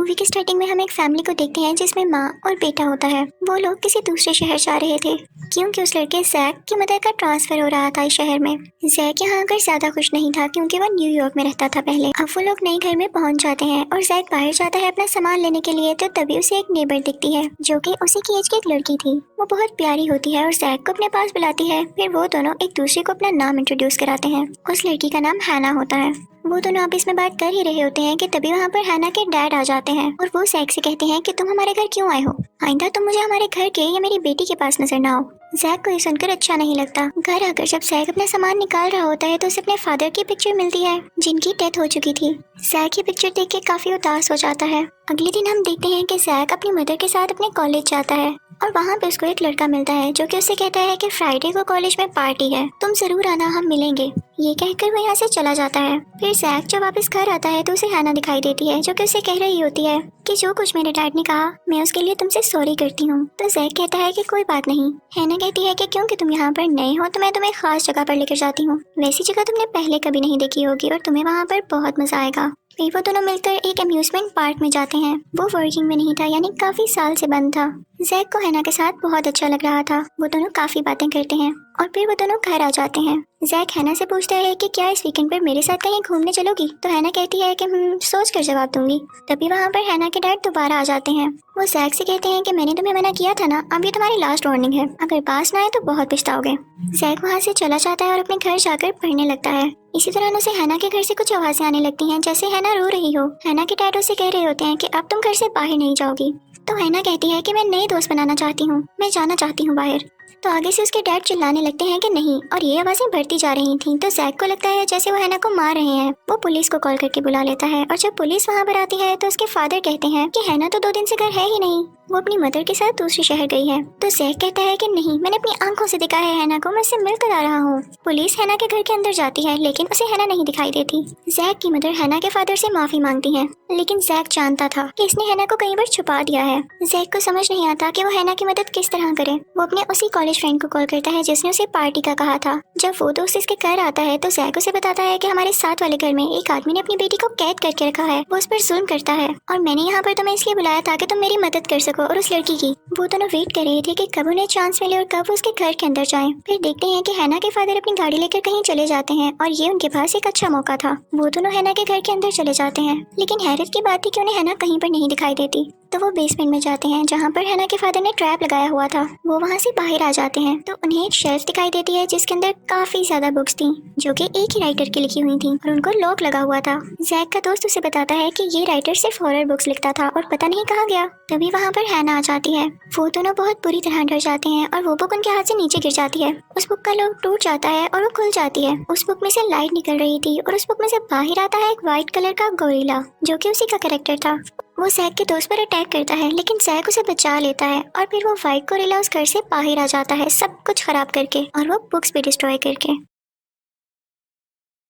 Movie के starting में हम एक फैमिली को देखते हैं जिसमें माँ और बेटा होता है। वो लोग किसी दूसरे शहर जा रहे थे क्योंकि उस लड़के जैक की मदर का ट्रांसफर हो रहा था इस शहर में। जैक यहाँ आकर ज्यादा खुश नहीं था क्योंकि वो न्यूयॉर्क में रहता था पहले। अब वो लोग नए घर में पहुंच जाते हैं और जैक बाहर जाता है अपना सामान लेने के लिए, तो तभी उसे एक नेबर दिखती है जो कि उसी की एज की एक लड़की थी। वो बहुत प्यारी होती है और जैक को अपने पास बुलाती है। फिर वो दोनों एक दूसरे को अपना नाम इंट्रोड्यूस कराते हैं। उस लड़की का नाम हैना होता है। वो दोनों आपस में बात कर ही रहे होते हैं कि तभी वहाँ पर हैना के डैड आ जाते हैं और वो जैक से कहते हैं कि तुम हमारे घर क्यों आए हो, आइंदा तुम मुझे हमारे घर के या मेरी बेटी के पास नजर ना आओ। जैक को ये सुनकर अच्छा नहीं लगता। घर आकर जब जैक अपना सामान निकाल रहा होता है तो उसे अपने फादर की पिक्चर मिलती है जिनकी डेथ हो चुकी थी। जैक ये पिक्चर देख के काफी उदास हो जाता है। अगले दिन हम देखते हैं कि जैक अपनी मदर के साथ अपने कॉलेज जाता है और वहाँ पे उसको एक लड़का मिलता है जो कि उसे कहता है कि फ्राइडे को कॉलेज में पार्टी है, तुम जरूर आना, हम मिलेंगे। ये कहकर वो यहाँ से चला जाता है। फिर जैक जब वापस घर आता है तो उसे हैना दिखाई देती है जो कि उसे कह रही होती है कि जो कुछ मेरे डैड ने कहा मैं उसके लिए तुमसे सॉरी करती हूँ। तो जैक कहता है कि कोई बात नहीं। हैना कहती है कि क्योंकि तुम यहाँ पर नए हो तो मैं तुम्हें खास जगह पर लेकर जाती हूँ, वैसी जगह तुमने पहले कभी नहीं देखी होगी और तुम्हें वहाँ पर बहुत मजा आएगा। फिर वो दोनों मिलकर एक अम्यूजमेंट पार्क में जाते हैं। वो वर्किंग में नहीं था, यानी काफी साल से बंद था। जैक को हैना के साथ बहुत अच्छा लग रहा था। वो दोनों काफी बातें करते हैं और फिर वो दोनों घर आ जाते हैं। जैक हैना से पूछता है कि क्या इस वीकेंड पर मेरे साथ कहीं घूमने चलोगी, तो हैना कहती है कि सोच कर जवाब दूंगी। तभी वहाँ पर हैना के डैड दोबारा आ जाते हैं। वो जैक से कहते हैं कि मैंने तुम्हें मना किया था ना, अब ये तुम्हारी लास्ट वार्निंग है, अगर पास ना आए तो बहुत पछताओगे। जैक वहाँ से चला जाता है और अपने घर जाकर पढ़ने लगता है। इसी तरह उसे हैना के घर से कुछ आवाजें आने लगती हैं जैसे हैना रो रही हो। हैना के डैड उसे कह रहे होते हैं कि अब तुम घर से बाहर नहीं जाओगी। तो हैना कहती है कि मैं नए दोस्त बनाना चाहती हूँ, मैं जाना चाहती हूँ बाहर। तो आगे से उसके डैड चिल्लाने लगते हैं कि नहीं, और ये आवाजें बढ़ती जा रही थीं। तो जैक को लगता है जैसे वो हैना को मार रहे हैं। वो पुलिस को कॉल करके बुला लेता है और जब पुलिस वहाँ पर आती है तो उसके फादर कहते हैं कि हैना तो 2 दिन से घर है ही नहीं, वो अपनी मदर के साथ दूसरे शहर गई है। तो जैक कहता है कि नहीं, मैंने अपनी आंखों से देखा है हैना को, मैं उससे मिलकर आ रहा हूँ। पुलिस हैना के घर के अंदर जाती है लेकिन उसे हैना नहीं दिखाई देती। जैक की मदर हैना के फादर से माफी मांगती है, लेकिन जैक जानता था कि इसने हैना को कई बार छुपा दिया है। जैक को समझ नहीं आता कि वो हैना की मदद किस तरह करे। वो अपने उसी कॉलेज फ्रेंड को कॉल करता है जिसने उसे पार्टी का कहा था। जब वो दोस्त इसके घर आता है तो जैक उसे बताता है कि हमारे साथ वाले घर में एक आदमी ने अपनी बेटी को कैद करके रखा है, वो उस पर जुल्म करता है और मैंने यहाँ पर तुम्हें इसलिए बुलाया था कि तुम मेरी मदद कर सको और उस लड़की की। वो दोनों वेट कर रहे थे कि कब उन्हें चांस मिले और कब वो उसके घर के अंदर जाएं। फिर देखते हैं कि हैना के फादर अपनी गाड़ी लेकर कहीं चले जाते हैं और ये उनके पास एक अच्छा मौका था। वो दोनों हैना के घर के अंदर चले जाते हैं, लेकिन हैरत की बात थी कि उन्हें हैना कहीं पर नहीं दिखाई देती। तो वो बेसमेंट में जाते हैं जहाँ पर हैना के फादर ने ट्रैप लगाया हुआ था। वो वहाँ से बाहर आ जाते हैं तो उन्हें एक शेल्फ दिखाई देती है जिसके अंदर काफी ज्यादा बुक्स थी जो कि एक ही राइटर की लिखी हुई थी और उनको लॉक लगा हुआ था। जैक का दोस्त उसे बताता है कि ये राइटर सिर्फ हॉरर बुक्स लिखता था और पता नहीं कहाँ गया। तभी वहाँ पर हैना आ जाती है। वो दोनों बहुत बुरी तरह डर जाते हैं और वो बुक उनके हाथ से नीचे गिर जाती है। उस बुक का लॉक टूट जाता है और वो खुल जाती है। उस बुक में से लाइट निकल रही थी और उस बुक में से बाहर आता है एक व्हाइट कलर का गोरिल्ला जो कि उसी का कैरेक्टर था। वो जैक के दोस्त पर अटैक करता है लेकिन जैक उसे बचा लेता है और फिर वो व्हाइट गोरिल्ला उस घर से बाहर आ जाता है सब कुछ खराब करके और वो बुक्स भी डिस्ट्रॉय करके,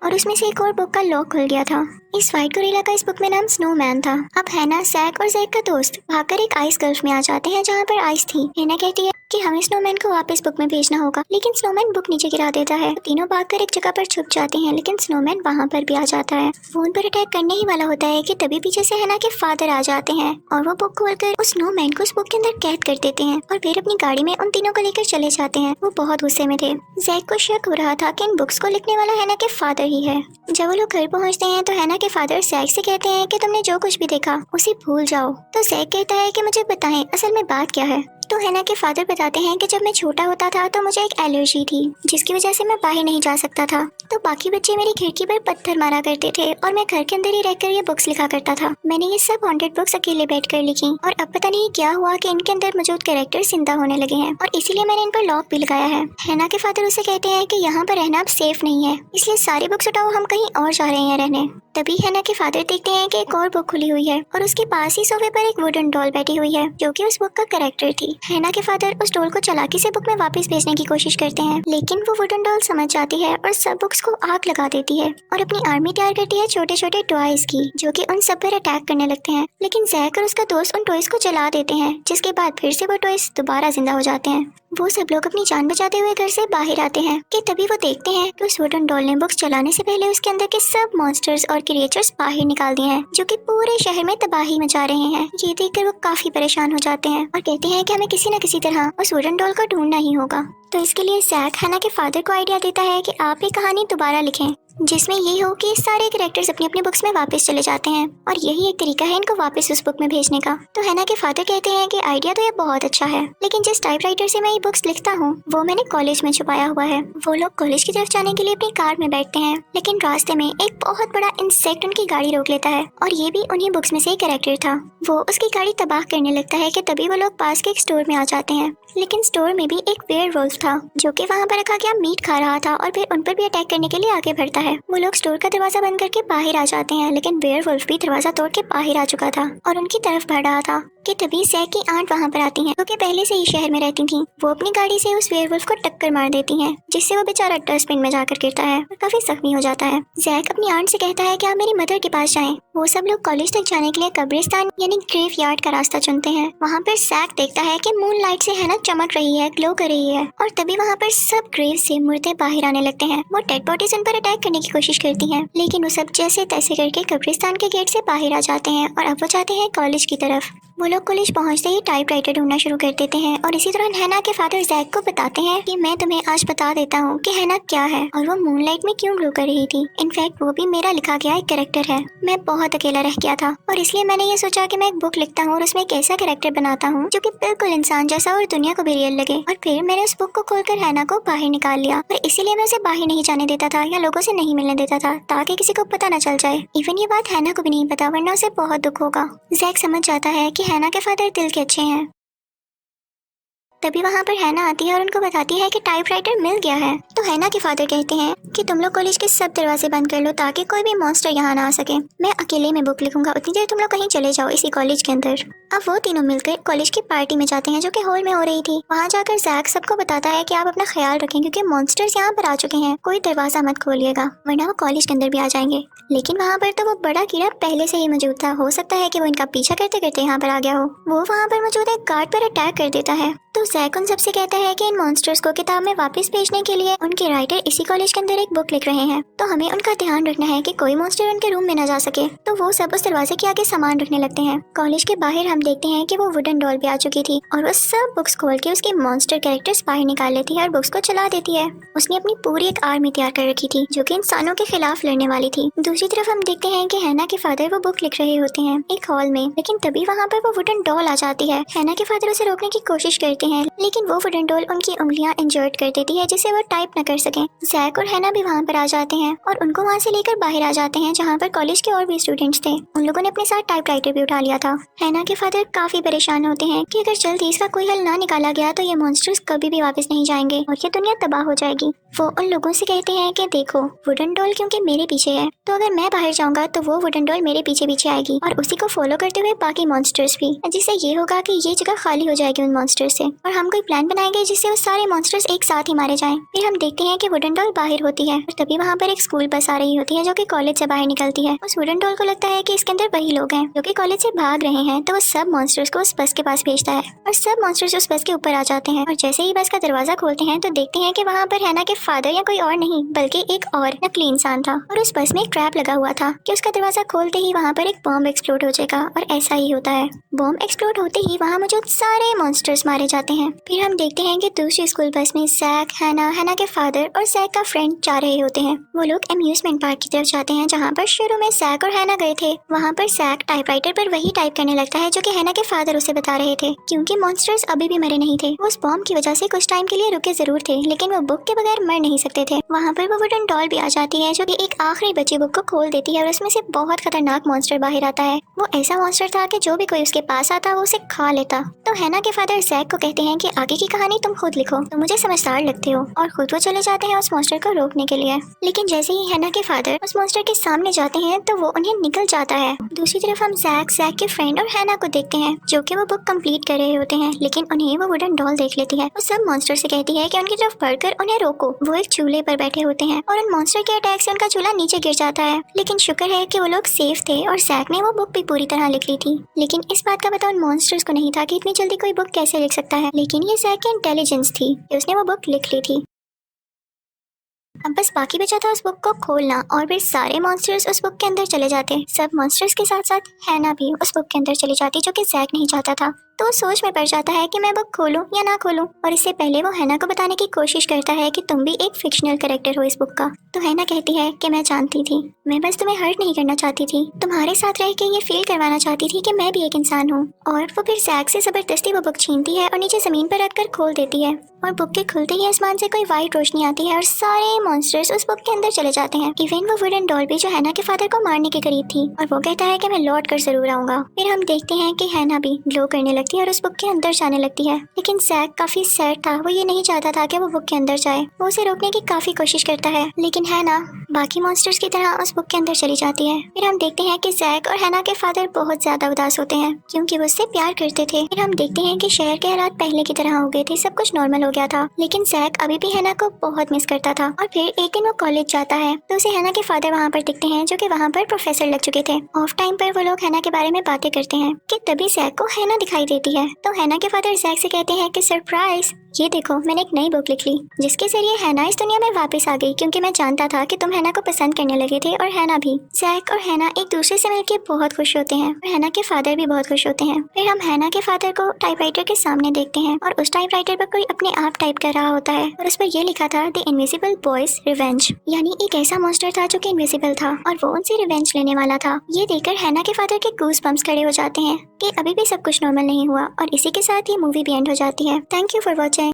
और उसमें से एक और बुक का लॉक खुल गया था। इस व्हाइट गोरिल्ला का इस बुक में नाम स्नोमैन था। अब हैना, जैक और जैक का दोस्त भागकर एक आइस गल्फ में आ जाते हैं जहाँ पर आइस थी। हैना कहती है कि हमें स्नोमैन को वापस बुक में भेजना होगा, लेकिन स्नोमैन बुक नीचे गिरा देता है। तीनों भागकर एक जगह पर छुप जाते हैं लेकिन स्नोमैन वहाँ पर भी आ जाता है। वो उन पर अटैक करने ही वाला होता है कि तभी पीछे से हैना के फादर आ जाते हैं और वो बुक खोलकर उस स्नोमैन को उस बुक के अंदर कैद कर देते हैं और फिर अपनी गाड़ी में उन तीनों को लेकर चले जाते हैं। वो बहुत गुस्से में थे। जैक को शक हो रहा था कि इन बुक्स को लिखने वाला हैना के फादर ही है। जब वो लोग घर पहुँचते हैं तो हैना के फादर जैक से कहते हैं कि तुमने जो कुछ भी देखा उसे भूल जाओ। तो जैक कहता है कि मुझे बताएं असल में बात क्या है। तो हैना के फादर बताते हैं कि जब मैं छोटा होता था तो मुझे एक एलर्जी थी जिसकी वजह से मैं बाहर नहीं जा सकता था। तो बाकी बच्चे मेरी खिड़की पर पत्थर मारा करते थे और मैं घर के अंदर ही रहकर ये बुक्स लिखा करता था। मैंने ये सब हॉन्टेड बुक्स अकेले बैठकर लिखी और अब पता नहीं क्या हुआ कि इनके अंदर मौजूद कैरेक्टर जिंदा होने लगे हैं और इसीलिए मैंने इन पर लॉक भी लगाया है। हैना के फादर उसे कहते हैं कि यहाँ पर रहना अब सेफ नहीं है, इसलिए सारी बुक्स उठाओ, हम कहीं और जा रहे हैं रहने। तभी हैना के फादर देखते हैं कि एक और बुक खुली हुई है और उसके पास ही सोफे पर एक वुडन डॉल बैठी हुई है जो कि उस बुक का कैरेक्टर थी। हैना के फादर उस डॉल को चालाकी से बुक में वापस भेजने की कोशिश करते हैं लेकिन वो वुडन डॉल समझ जाती है और सब बुक्स को आग लगा देती है और अपनी आर्मी तैयार करती है छोटे छोटे टॉयज की जो कि उन सब पर अटैक करने लगते हैं। लेकिन जैक और उसका दोस्त उन टॉयज को जला देते हैं जिसके बाद फिर से वो टॉयज दोबारा जिंदा हो जाते हैं। वो सब लोग अपनी जान बचाते हुए घर से बाहर आते हैं कि तभी वो देखते हैं कि उस वुडन डॉल ने बुक्स चलाने से पहले उसके अंदर के सब मॉन्स्टर्स और और क्रिएचर्स बाहर निकाल दिए हैं जो कि पूरे शहर में तबाही मचा रहे हैं। ये देखकर वो काफी परेशान हो जाते हैं और कहते हैं कि हमें किसी न किसी तरह उस वुडन डॉल को ढूंढना ही होगा। तो इसके लिए जैक हैना के फादर को आइडिया देता है कि आप ये कहानी दोबारा लिखें जिसमें ये हो कि सारे कैरेक्टर्स अपनी अपनी बुक्स में वापस चले जाते हैं और यही एक तरीका है इनको वापस उस बुक में भेजने का। तो हैना के फादर कहते हैं कि आइडिया तो ये बहुत अच्छा है, लेकिन जिस टाइपराइटर से मैं ये बुक्स लिखता हूँ वो मैंने कॉलेज में छुपाया हुआ है। वो लोग कॉलेज की तरफ जाने के लिए अपनी कार में बैठते हैं, लेकिन रास्ते में एक बहुत बड़ा इंसेक्ट उनकी गाड़ी रोक लेता है और ये भी उन्हीं बुक्स में से एक कैरेक्टर था। वो उसकी गाड़ी तबाह करने लगता है कि तभी वो लोग पास के एक स्टोर में आ जाते हैं, लेकिन स्टोर में भी एक वेयरवुल्फ था जो कि वहाँ पर रखा गया मीट खा रहा था और फिर उन पर भी अटैक करने के लिए आगे बढ़ता है। वो लोग स्टोर का दरवाजा बंद करके बाहर आ जाते हैं, लेकिन वेयरवुल्फ भी दरवाजा तोड़ के बाहर आ चुका था और उनकी तरफ बढ़ रहा था कि तभी जैक की आंट वहाँ पर आती हैं, क्योंकि पहले से ही शहर में रहती थी। वो अपनी गाड़ी से उस वेयरवुल्फ को टक्कर मार देती हैं, जिससे वो बेचारा डस्टबिन में जाकर गिरता है और काफी जख्मी हो जाता है। जैक अपनी आंट से कहता है कि आप मेरी मदर के पास जाएं। वो सब लोग कॉलेज तक जाने के लिए कब्रिस्तान यानी ग्रेव यार्ड का रास्ता चुनते हैं। वहाँ पर जैक देखता है कि मून लाइट से हैना चमक रही है, ग्लो कर रही है और तभी वहाँ पर सब ग्रेव से मुर्दे बाहर आने लगते हैं। वो डेड बॉडीज उन पर अटैक करने की कोशिश करती हैं, लेकिन वो सब जैसे तैसे करके कब्रिस्तान के गेट से बाहर आ जाते हैं और अब वो जाते हैं कॉलेज की तरफ। वो लोग कॉलेज पहुंचते ही टाइपराइटर ढूंढना शुरू कर देते हैं और इसी तरह हैना के फादर जैक को बताते हैं कि मैं तुम्हें आज बता देता हूँ कि हैना क्या है और वो मूनलाइट में क्यों ग्लो कर रही थी। इनफैक्ट वो भी मेरा लिखा गया एक कैरेक्टर है। मैं बहुत अकेला रह गया था और इसलिए मैंने ये सोचा कि मैं एक बुक लिखता हूँ और उसमें एक ऐसा कैरेक्टर बनाता हूँ जो कि बिल्कुल इंसान जैसा और दुनिया को भी रियल लगे। और फिर मैंने उस बुक को खोलकर हैना को बाहर निकाल लिया और इसीलिए मैं उसे बाहर नहीं जाने देता था या लोगों से नहीं मिलने देता था ताकि किसी को पता न चल जाए। इवन ये बात हैना को भी नहीं पता, वरना उसे बहुत दुख होगा। जैक समझ जाता है कि हैना के फादर दिल के अच्छे हैं। तभी वहाँ पर हैना आती है और उनको बताती है कि टाइपराइटर मिल गया है। तो हैना के फादर कहते हैं कि तुम लोग कॉलेज के सब दरवाजे बंद कर लो ताकि कोई भी मॉन्स्टर यहाँ ना आ सके। मैं अकेले में बुक लिखूंगा, उतनी देर तुम लोग कहीं चले जाओ इसी कॉलेज के अंदर। अब वो तीनों मिलकर कॉलेज की पार्टी में जाते हैं जो कि हॉल में हो रही थी। वहाँ जाकर जैक सबको बताता है कि आप अपना ख्याल रखें क्योंकि मॉन्स्टर्स यहाँ पर आ चुके हैं, कोई दरवाजा मत खोलिएगा वरना वो कॉलेज के अंदर भी आ जाएंगे। लेकिन वहाँ पर तो वो बड़ा कीड़ा पहले से ही मौजूद था, हो सकता है कि वो इनका पीछा करते करते यहाँ पर आ गया हो। वो वहाँ पर मौजूद एक गार्ड पर अटैक कर देता है। तो जैक उन सबसे कहता है कि इन मॉन्स्टर्स को किताब में वापस भेजने के लिए उनके राइटर इसी कॉलेज के अंदर एक बुक लिख रहे हैं, तो हमें उनका ध्यान रखना है कि कोई मॉन्स्टर उनके रूम में न जा सके। तो वो सब उस दरवाजे के आगे सामान रखने लगते हैं। कॉलेज के बाहर हम देखते हैं कि वो वुडन डॉल भी आ चुकी थी और वो सब बुक्स खोल के उसके मॉन्स्टर कैरेक्टर्स बाहर निकाल लेती है और बुक्स को चला देती है। उसने अपनी पूरी एक आर्मी तैयार कर रखी थी जो कि इंसानों के खिलाफ लड़ने वाली थी। दूसरी तरफ हम देखते हैं कि हैना के फादर वो बुक लिख रहे होते हैं एक हॉल में, लेकिन तभी वहाँ पर वो वुडन डॉल आ जाती है। हैना के फादर उसे रोकने की कोशिश करते हैं, लेकिन वो वुडन डॉल उनकी उंगलियां इंजर्ड कर देती है जिससे वो टाइप न कर सके। जैक और हैना भी वहाँ पर आ जाते हैं और उनको वहाँ से लेकर बाहर आ जाते हैं जहाँ पर कॉलेज के और भी स्टूडेंट्स थे। उन लोगों ने अपने साथ टाइपराइटर भी उठा लिया था। हैना के फादर काफी परेशान होते हैं कि अगर जल्दी इसका कोई हल ना निकाला गया तो ये मॉन्स्टर्स कभी भी वापस नहीं जाएंगे और ये दुनिया तबाह हो जाएगी। वो उन लोगों से कहते हैं कि देखो वुडन डॉल क्योंकि मेरे पीछे है, तो अगर मैं बाहर जाऊंगा तो वो वुडन डॉल मेरे पीछे पीछे आएगी और उसी को फॉलो करते हुए बाकी मॉन्स्टर्स भी, जिससे ये होगा कि ये जगह खाली हो जाएगी उन मॉन्स्टर्स से और हम कोई प्लान बनाएंगे जिससे वो सारे मॉन्स्टर्स एक साथ ही मारे जाएं। फिर हम देखते हैं कि वुडन डॉल बाहर होती है और तभी वहाँ पर एक स्कूल बस आ रही होती है जो कि कॉलेज से बाहर निकलती है। उस वुडन डॉल को लगता है कि इसके अंदर वही लोग हैं जो कि कॉलेज से भाग रहे हैं, तो वो सब मॉन्स्टर्स को उस बस के पास भेजता है और सब मॉन्स्टर्स उस बस के ऊपर आ जाते हैं। और जैसे ही बस का दरवाजा खोलते हैं तो देखते हैं कि वहाँ पर हैना के फादर या कोई और नहीं बल्कि एक और नकली इंसान था और उस बस में एक ट्रैप लगा हुआ था कि उसका दरवाजा खोलते ही वहाँ पर एक बॉम्ब एक्सप्लोड हो जाएगा और ऐसा ही होता है। बॉम्ब एक्सप्लोड होते ही वहाँ मौजूद सारे मॉन्स्टर्स मारे जाते हैं। फिर हम देखते हैं कि दूसरी स्कूल बस में जैक, हैना के फादर और जैक का फ्रेंड जा रहे होते हैं। वो लोग अम्यूजमेंट पार्क की तरफ जाते हैं जहाँ पर शुरू में जैक और हैना गए थे। वहाँ पर जैक टाइपराइटर पर वही टाइप करने लगता है जो कि हैना के फादर उसे बता रहे थे, क्योंकि मॉन्स्टर्स अभी भी मरे नहीं थे। वो उस बॉम्ब की वजह से कुछ टाइम के लिए रुके जरूर थे, लेकिन वो बुक के बगैर मर नहीं सकते थे। वहाँ पर वो वुडन डॉल भी आ जाती है जो कि एक आखिरी बची बुक को खोल देती है और उसमें से बहुत खतरनाक मॉन्स्टर बाहर आता है। वो ऐसा मॉन्स्टर था कि जो भी कोई उसके पास आता वो उसे खा लेता। तो हैना के फादर जैक को कहते हैं कि आगे की कहानी तुम खुद लिखो, तो मुझे समझदार लगते हो, और खुद वो चले जाते हैं उस मॉन्स्टर को रोकने के लिए। लेकिन जैसे ही हैना के फादर उस मॉन्स्टर के सामने जाते हैं तो वो उन्हें निकल जाता है। दूसरी तरफ हम जैक के फ्रेंड और हैना को देखते हैं जो कि वो बुक कंप्लीट कर रहे होते हैं, लेकिन उन्हें वो वुडन डॉल देख लेती है। वो सब मॉन्स्टर से कहती है कि उनकी तरफ बढ़कर उन्हें रोको। वो एक चूल्हे पर बैठे होते हैं और उन मॉन्स्टर के अटैक से उनका चूल्हा नीचे गिर जाता है, लेकिन शुक्र है कि वो लोग सेफ थे और जैक ने वो बुक भी पूरी तरह लिख ली थी। लेकिन इस बात का पता उन मॉन्स्टर्स को नहीं था कि इतनी जल्दी कोई बुक कैसे लिख सकता है, लेकिन ये जैक की इंटेलिजेंस थी कि उसने वो बुक लिख ली थी। अब बस बाकी बचा था उस बुक को खोलना और फिर सारे मॉन्स्टर्स उस बुक के अंदर चले जाते। सब मॉन्स्टर्स के साथ साथ हैना भी उस बुक के अंदर चली जाती, जो कि जैक नहीं चाहता था। तो वो सोच में पड़ जाता है कि मैं बुक खोलूं या ना खोलूं, और इससे पहले वो हैना को बताने की कोशिश करता है कि तुम भी एक फिक्शनल कैरेक्टर हो इस बुक का। तो हैना कहती है कि मैं जानती थी, मैं बस तुम्हें हर्ट नहीं करना चाहती थी, तुम्हारे साथ रह के ये फील करवाना चाहती थी कि मैं भी एक इंसान हूँ। और वो फिर जैक से जबरदस्ती वो बुक छीनती है और नीचे जमीन पर रखकर खोल देती है, और बुक के खुलते ही आसमान से कोई वाइट रोशनी आती है और सारे मॉन्स्टर्स उस बुक के अंदर चले जाते हैं। इवन वो वुडन डॉल भी, जो हैना के फादर को मारने के करीब थी, और वो कहता है कि मैं लौट कर जरूर आऊंगा। फिर हम देखते हैं कि हैना भी ग्लो करने लगती है और उस बुक के अंदर जाने लगती है। लेकिन जैक काफी सैड था, वो ये नहीं चाहता था कि वो बुक के अंदर जाए। वो उसे रोकने की काफी कोशिश करता है, लेकिन हैना बाकी मॉन्स्टर्स की तरह उस बुक के अंदर चली जाती है। फिर हम देखते हैं कि जैक और हैना के फादर बहुत ज्यादा उदास होते हैं, क्योंकि वो उससे प्यार करते थे। फिर हम देखते हैं कि शहर के हालात पहले की तरह हो गए थे, सब कुछ नॉर्मल हो गया था, लेकिन जैक अभी भी हैना को बहुत मिस करता था। और फिर एक दिन वो कॉलेज जाता है तो उसे हैना के फादर वहाँ पर दिखते हैं, जो कि वहाँ पर प्रोफेसर लग चुके थे। ऑफ टाइम पर वो लोग हैना के बारे में बातें करते हैं कि तभी जैक को हैना दिखाई देती है। तो हैना के फादर जैक से कहते हैं कि सरप्राइज, ये देखो मैंने एक नई बुक लिख ली, जिसके जरिए हैना इस दुनिया में वापस आ गई, क्योंकि मैं जानता था कि तुम हैना को पसंद करने लगे थे और हैना भी। जैक और हैना एक दूसरे से मिलकर बहुत खुश होते हैं और हैना के फादर भी बहुत खुश होते हैं। फिर हम हैना के फादर को टाइपराइटर के सामने देखते हैं और उस टाइपराइटर पर कोई अपने आप टाइप कर रहा होता है और उस पर यह लिखा था द इनविजिबल बॉयज रिवेंज, यानी एक ऐसा मॉन्स्टर था जो कि इनविजिबल था और वो उनसे रिवेंज लेने वाला था। ये देखकर हैना के फादर के गूज बम्प्स खड़े हो जाते हैं कि अभी भी सब कुछ नॉर्मल नहीं हुआ, और इसी के साथ ये मूवी भी एंड हो जाती है। Thank you for watching.